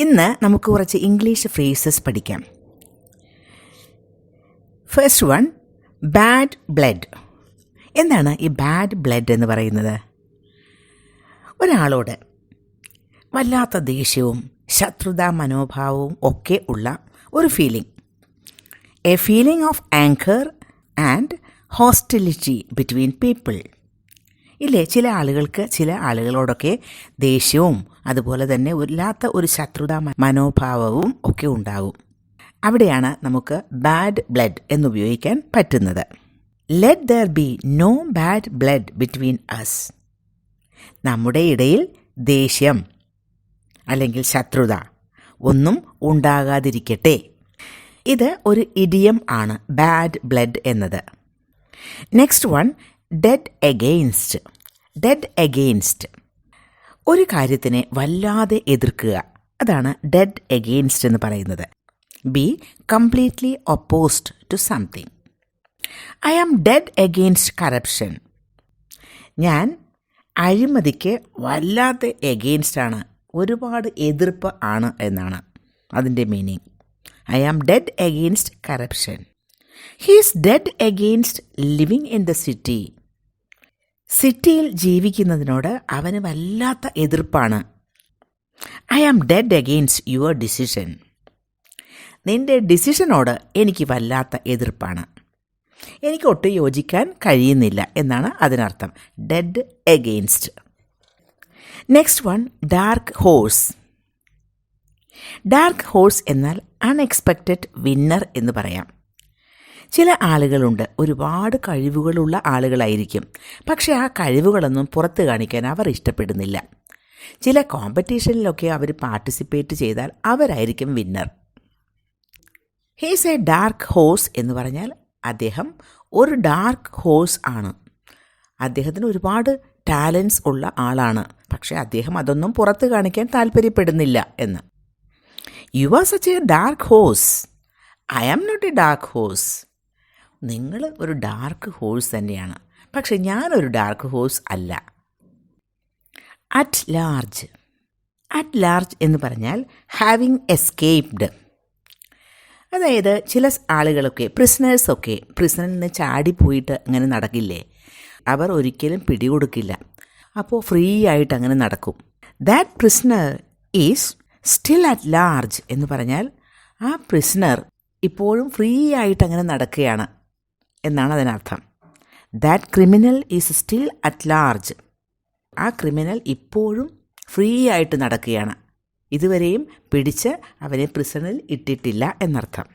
ഇന്ന് നമുക്ക് കുറച്ച് ഇംഗ്ലീഷ് ഫ്രേസസ് പഠിക്കാം. First one, bad blood. എന്താണ് ഈ ബാഡ് ബ്ലഡ് എന്ന് പറയുന്നത്? ഒരാളോട് വല്ലാത്ത ദേഷ്യവും ശത്രുതാ മനോഭാവവും ഒക്കെ ഉള്ള ഒരു feeling, A feeling of anchor and hostility between people. ഇല്ലേ, ചില ആളുകൾക്ക് ചില ആളുകളോടൊക്കെ ദേഷ്യവും അതുപോലെ തന്നെ വല്ലാത്ത ഒരു ശത്രുതാ മനോഭാവവും ഒക്കെ ഉണ്ടാകും. അവിടെയാണ് നമുക്ക് ബാഡ് ബ്ലഡ് എന്നുപയോഗിക്കാൻ പറ്റുന്നത്. Let there be no bad blood between us. നമ്മുടെ ഇടയിൽ ദേഷ്യം അല്ലെങ്കിൽ ശത്രുത ഒന്നും ഉണ്ടാകാതിരിക്കട്ടെ. ഇത് ഒരു ഇഡിയം ആണ്, ബാഡ് ബ്ലഡ് എന്നത്. Next one, dead against. Dead against, ഒരു കാര്യത്തിനെ വല്ലാതെ എതിർക്കുക, അതാണ് ഡെഡ് എഗെയിൻസ്റ്റ് എന്ന് പറയുന്നത്. Be completely opposed to something. I am dead against corruption. ഞാൻ അഴിമതിക്ക് വല്ലാത്ത എഗെയിൻസ്റ്റ് ആണ്, ഒരുപാട് എതിർപ്പ് ആണ് എന്നാണ് അതിൻ്റെ meaning. I am dead against corruption. He is dead against living in the city. സിറ്റിയിൽ ജീവിക്കുന്നതിനോട് അവന് വല്ലാത്ത എതിർപ്പാണ്. I am dead against your decision. നിൻ്റെ ഡിസിഷനോട് എനിക്ക് വല്ലാത്ത എതിർപ്പാണ്, എനിക്ക് ഒട്ടും യോജിക്കാൻ കഴിയുന്നില്ല എന്നാണ് അതിനർത്ഥം, dead against. Next one, dark horse. Dark horse എന്നാൽ അൺഎക്സ്പെക്റ്റഡ് വിന്നർ എന്ന് പറയാം. ചില ആളുകളുണ്ട്, ഒരുപാട് കഴിവുകളുള്ള ആളുകളായിരിക്കും, പക്ഷേ ആ കഴിവുകളൊന്നും പുറത്ത് കാണിക്കാൻ അവർ ഇഷ്ടപ്പെടുന്നില്ല. ചില കോമ്പറ്റീഷനിലൊക്കെ അവർ പാർട്ടിസിപ്പേറ്റ് ചെയ്താൽ അവരായിരിക്കും winner. He's a dark horse എന്ന് പറഞ്ഞാൽ അദ്ദേഹം ഒരു ഡാർക്ക് ഹോഴ്സ് ആണ്. അദ്ദേഹത്തിന് ഒരുപാട് ടാലൻസ് ഉള്ള ആളാണ്, പക്ഷേ അദ്ദേഹം അതൊന്നും പുറത്ത് കാണിക്കാൻ താല്പര്യപ്പെടുന്നില്ല എന്ന്. You are such a dark horse. I am not a dark horse. നിങ്ങൾ ഒരു ഡാർക്ക് ഹോഴ്സ് തന്നെയാണ്, പക്ഷെ ഞാനൊരു ഡാർക്ക് ഹോഴ്സ് അല്ല. At large. അറ്റ് ലാർജ് എന്ന് പറഞ്ഞാൽ ഹാവിങ് എസ്കേപ്ഡ്. അതായത് ചില ആളുകളൊക്കെ, പ്രിസണേഴ്സൊക്കെ പ്രിസണിൽ നിന്ന് ചാടിപ്പോയിട്ട് അങ്ങനെ നടക്കില്ലേ, അവർ ഒരിക്കലും പിടികൊടുക്കില്ല, അപ്പോൾ ഫ്രീ ആയിട്ട് അങ്ങനെ നടക്കും. That prisoner is still at large എന്ന് പറഞ്ഞാൽ ആ പ്രിസണർ ഇപ്പോഴും ഫ്രീ ആയിട്ട് അങ്ങനെ നടക്കുകയാണ് എന്നാണ് അതിനർത്ഥം. That criminal is still at large. ആ ക്രിമിനൽ ഇപ്പോഴും ഫ്രീ ആയിട്ട് നടക്കുകയാണ്, ഇതുവരെയും പിടിച്ച് അവനെ പ്രിസണിൽ ഇട്ടിട്ടില്ല എന്നർത്ഥം.